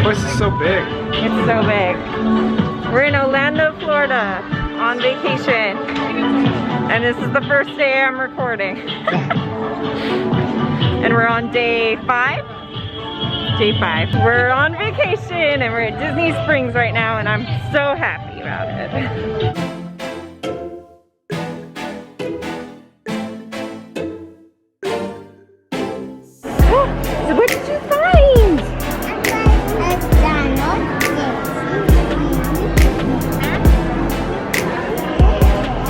place is so big. It's so big. We're in Orlando, Florida on vacation. And this is the first day I'm recording. And we're on day 5? Day 5. We're on vacation and we're at Disney Springs right now and I'm so happy about it. So what did you find?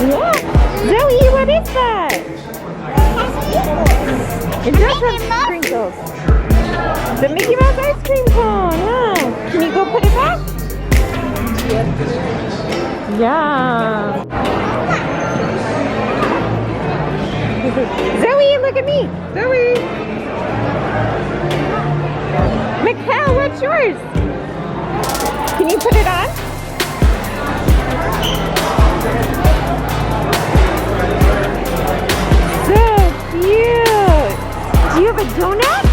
Yeah. Zoey, what is that? It does have sprinkles. The Mickey Mouse ice cream cone, huh? Can you go put it back? Yeah. Zoey, look at me. Zoey. Makell, what's yours? Can you put it on? So cute. Do you have a donut?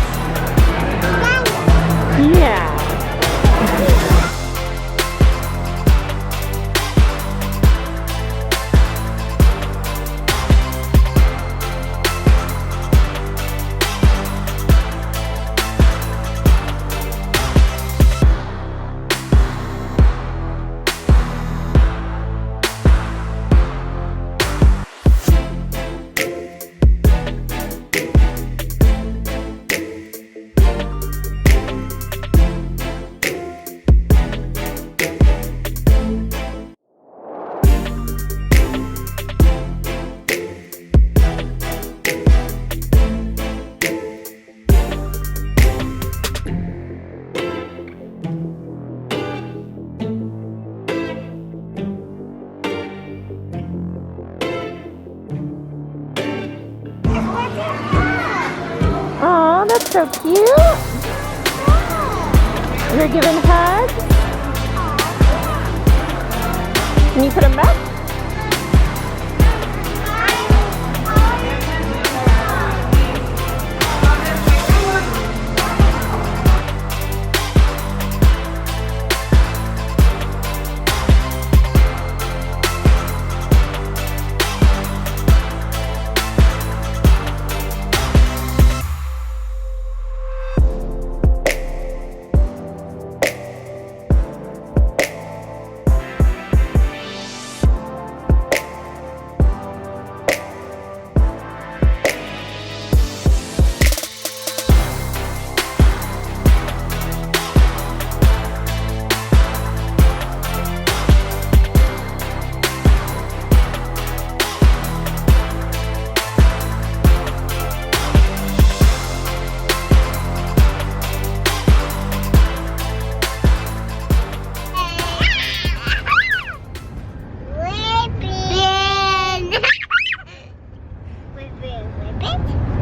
Yeah. Oh, that's so cute. You're giving hugs? Can you put them back?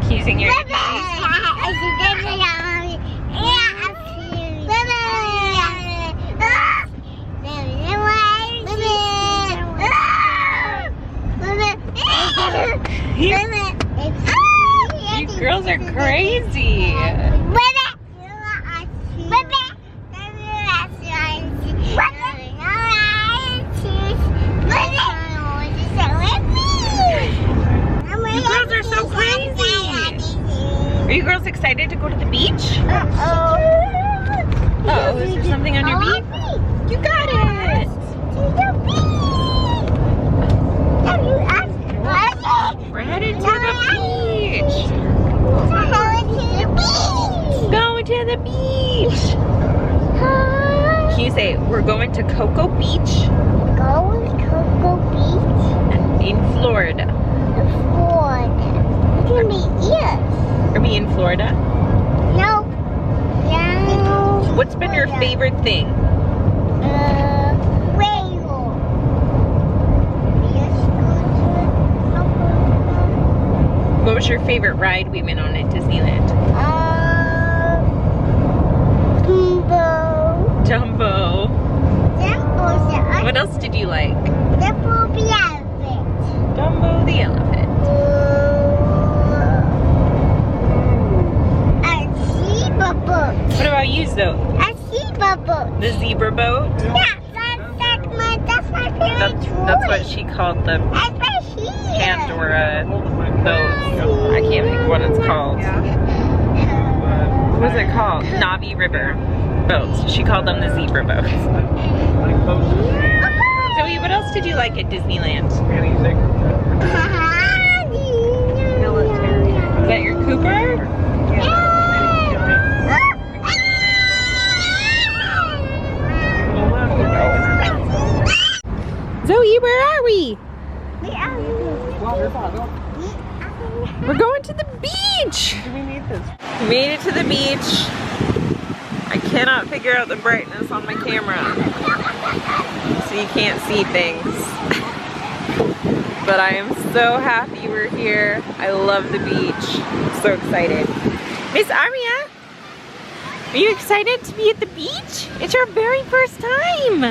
Using your You girls are crazy. You girls are so crazy. Are you girls excited to go to the beach? Uh-oh. Uh-oh, is there something on your beach? You got it. We're headed to the beach. Going to the beach. Can you say, we're going to Cocoa Beach? In Florida. Are we in Florida? No. What's been your favorite thing? What was your favorite ride we went on at Disneyland? Dumbo. What else did you like? Dumbo the elephant. Dumbo the elephant. A zebra book. What about you, Zoe? A zebra The zebra boat? Yeah, that's my favorite toy. That's what she called the That's my sheep. Pandora boat. I can't think of what it's called. What was it called? Navi River boats. She called them the zebra boats. Zoe, what else did you like at Disneyland? Is that your Cooper? Zoe, where are we? We're going to the beach. Do we need this? We made it to the beach. I cannot figure out the brightness on my camera, so you can't see things. But I am so happy we're here. I love the beach. I'm so excited. Miss Aria, are you excited to be at the beach? It's our very first time.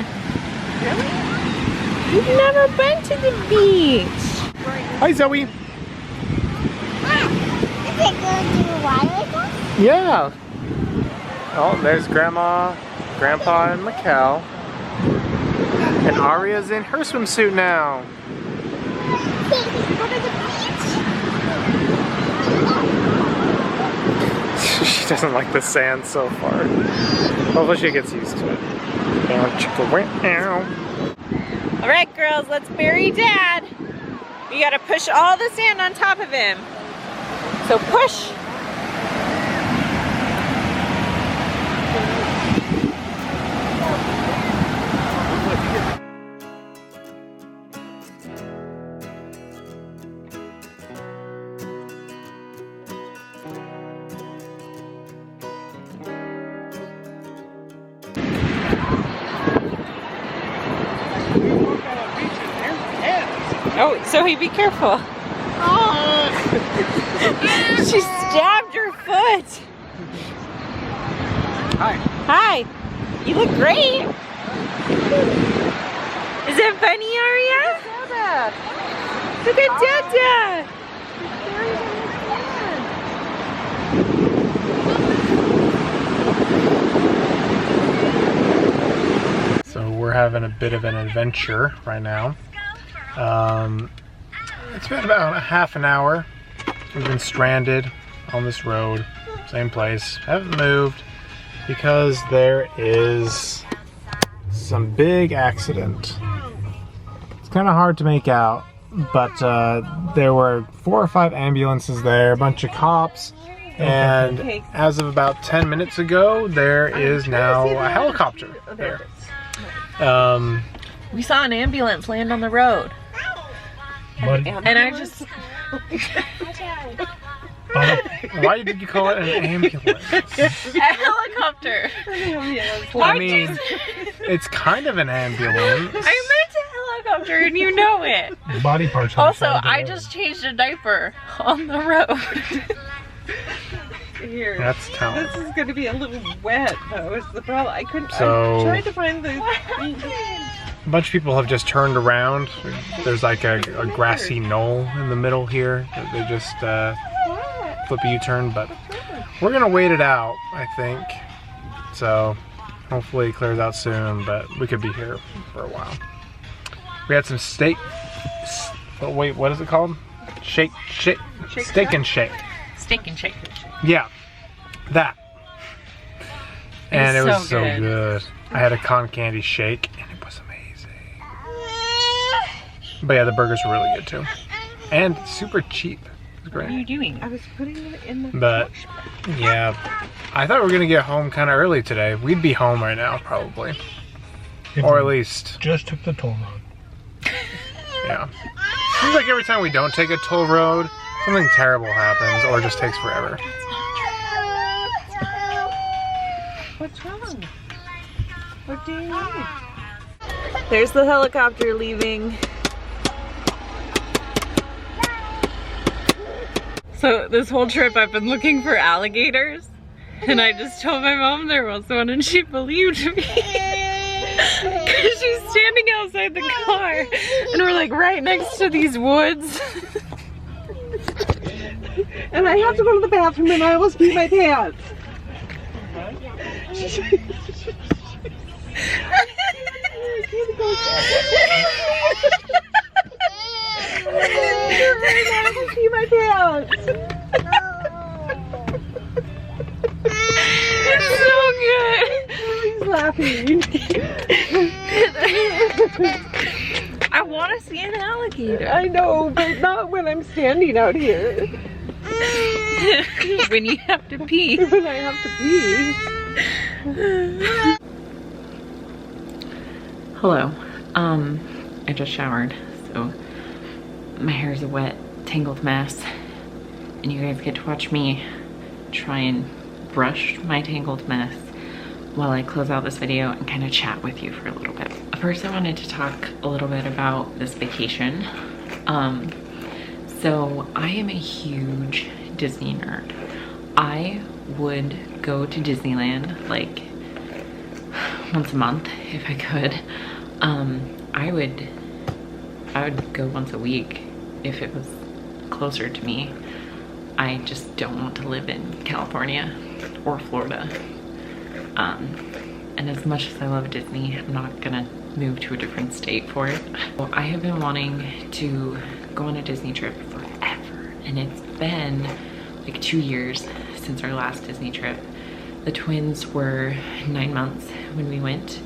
Really? We've never been to the beach. Hi, Zoe. Is it going to the water? Yeah. Oh, there's Grandma, Grandpa, and Makell. And Aria's in her swimsuit now. Go to the beach. She doesn't like the sand so far. Hopefully she gets used to it. All right, girls, let's bury Dad. You gotta push all the sand on top of him. So push. Oh, Zoe, be careful. She stabbed your foot. Hi. Hi. You look great. Is it funny, Aria? Look at Dada. So we're having a bit of an adventure right now. It's been about a half an hour. We've been stranded on this road, same place, haven't moved because there is some big accident. It's kind of hard to make out, but there were 4 or 5 ambulances there, a bunch of cops, and as of about 10 minutes ago, there is now a helicopter there. We saw an ambulance land on the road. And I just... Why did you call it an ambulance? A helicopter. I mean, it's kind of an ambulance. I meant a helicopter and you know it. Body parts. Also, I just changed a diaper on the road. Here. That's talent. This is going to be a little wet, though, is the problem. I couldn't. So- I tried to find the. A bunch of people have just turned around. There's like a grassy knoll in the middle here. They just flip a U-turn, but we're gonna wait it out, I think. So hopefully it clears out soon, but we could be here for a while. We had some steak. Oh, wait, what is it called? Steak and shake. Steak and shake. Yeah, that. And it was was so so good. I had a cotton candy shake, and it was amazing. But yeah, the burgers were really good too, and super cheap. It was What are you great. doing? I was putting it in the. But yeah, I thought we were gonna get home kind of early today. We'd be home right now probably, or at least Just took the toll road. yeah. Seems like every time we don't take a toll road, something terrible happens, or it just takes forever. What's wrong? What do you need? There's the helicopter leaving. So this whole trip I've been looking for alligators, and I just told my mom there was one and she believed me. Because she's standing outside the car and we're like right next to these woods. And I have to go to the bathroom and I almost peed my pants. I see my pants. It's so good. He's laughing. I want to see an alligator. I know, but not when I'm standing out here. When you have to pee. When I have to pee. Hello. I just showered, so my hair is a wet, tangled mess, and you guys get to watch me try and brush my tangled mess while I close out this video and kind of chat with you for a little bit. First, I wanted to talk a little bit about this vacation. So I am a huge Disney nerd. I would go to Disneyland like once a month if I could. I would go once a week if it was closer to me. I just don't want to live in California or Florida. And as much as I love Disney, I'm not gonna move to a different state for it. Well, I have been wanting to go on a Disney trip forever, and it's been like 2 years since our last Disney trip. The twins were 9 months when we went,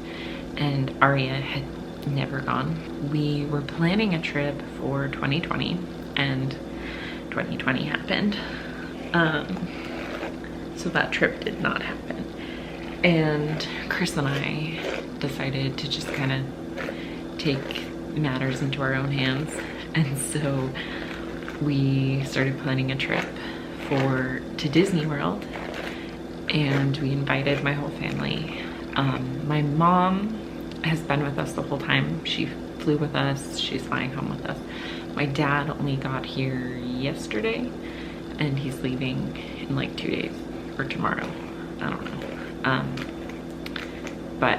and Aria had never gone. We were planning a trip for 2020, and 2020 happened. So that trip did not happen. And Chris and I decided to just kind of take matters into our own hands. And so we started planning a trip to Disney World, and we invited my whole family. My mom has been with us the whole time. She flew with us, she's flying home with us. My dad only got here yesterday, and he's leaving in like 2 days or tomorrow. I don't know. But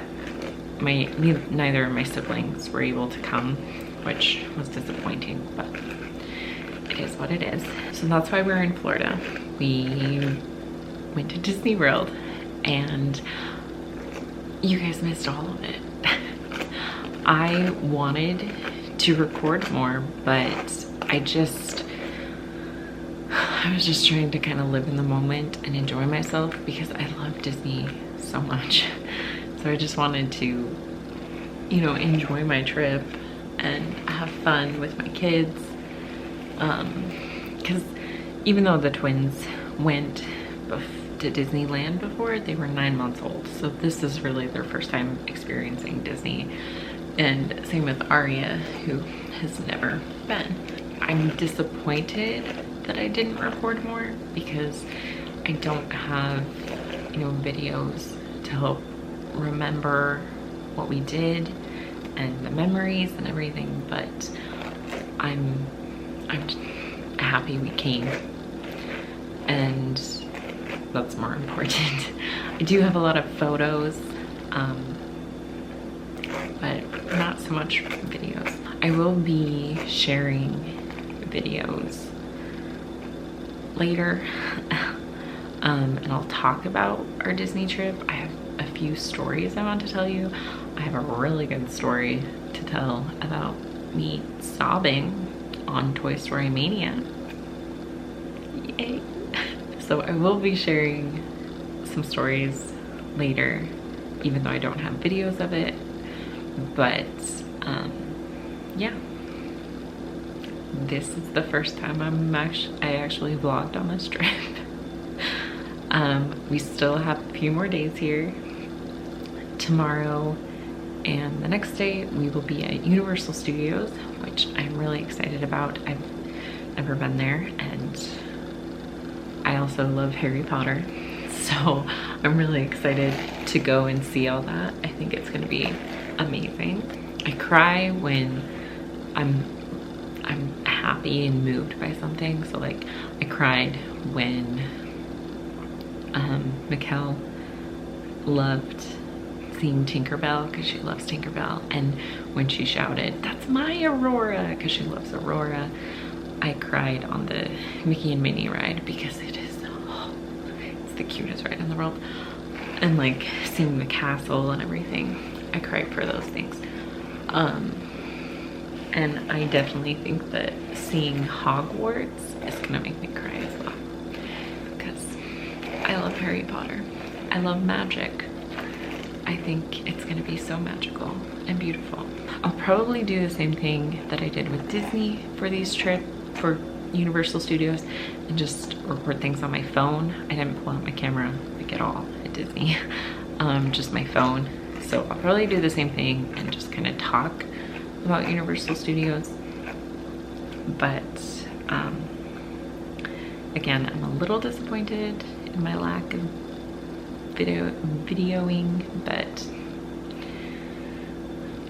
neither of my siblings were able to come, which was disappointing, but it is what it is. So that's why we're in Florida. We went to Disney World, and you guys missed all of it. I wanted to record more, but I was just trying to kind of live in the moment and enjoy myself because I love Disney so much. So I just wanted to, you know, enjoy my trip and have fun with my kids. Because even though the twins went to Disneyland before, they were 9 months old. So this is really their first time experiencing Disney. And same with Aria, who has never been. I'm disappointed that I didn't record more because I don't have, you know, videos to help remember what we did and the memories and everything, but I'm happy we came, and that's more important. I do have a lot of photos, but not so much videos. I will be sharing videos later, and I'll talk about our Disney trip. I have a few stories I want to tell you. I have a really good story to tell about me sobbing on Toy Story Mania. Yay! So I will be sharing some stories later, even though I don't have videos of it. But yeah, this is the first time I actually vlogged on this trip. We still have a few more days here. Tomorrow and the next day we will be at Universal Studios, which I'm really excited about. I've never been there, and I also love Harry Potter, so I'm really excited to go and see all that. I think it's gonna be amazing. I cry when I'm happy and moved by something. So like I cried when Makell loved seeing Tinkerbell because she loves Tinkerbell, and when she shouted, "That's my Aurora," because she loves Aurora. I cried on the Mickey and Minnie ride because it's the cutest ride in the world, and like seeing the castle and everything. I cried for those things. And I definitely think that seeing Hogwarts is gonna make me cry as well, because I love Harry Potter. I love magic. I think it's gonna be so magical and beautiful. I'll probably do the same thing that I did with Disney for these trips, for Universal Studios, and just record things on my phone. I didn't pull out my camera like at all at Disney, just my phone. So I'll probably do the same thing and just kind of talk about Universal Studios. But again, I'm a little disappointed in my lack of videoing, but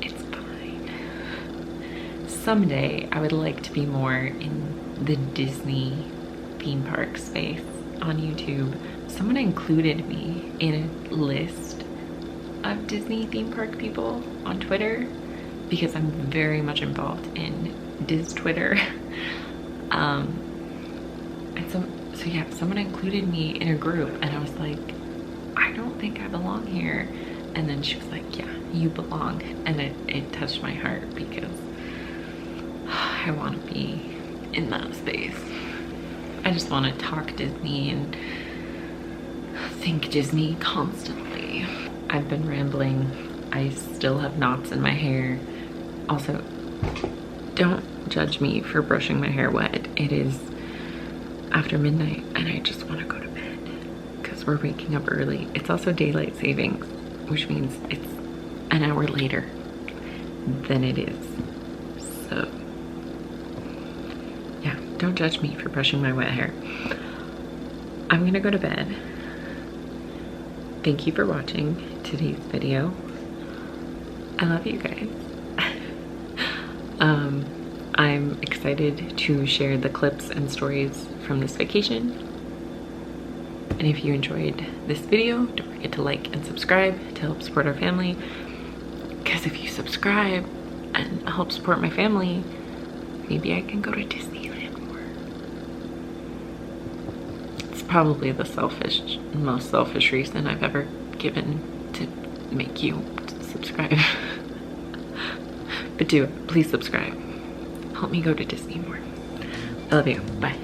it's fine. Someday I would like to be more in the Disney theme park space on YouTube. Someone included me in a list of Disney theme park people on Twitter, because I'm very much involved in Diz Twitter. And so yeah, someone included me in a group, and I was like, I don't think I belong here. And then she was like, yeah, you belong. And it touched my heart, because I want to be in that space. I just want to talk Disney and think Disney constantly. I've been rambling. I still have knots in my hair. Also, don't judge me for brushing my hair wet. It is after midnight and I just want to go to bed because we're waking up early. It's also daylight savings, which means it's an hour later than it is. So yeah, don't judge me for brushing my wet hair. I'm gonna go to bed. Thank you for watching today's video. I love you guys. I'm excited to share the clips and stories from this vacation. And if you enjoyed this video, don't forget to like and subscribe to help support our family. Because if you subscribe and help support my family, maybe I can go to Disneyland more. It's probably the most selfish reason I've ever given to make you subscribe. But do it, please subscribe. Help me go to Disney more. I love you, bye.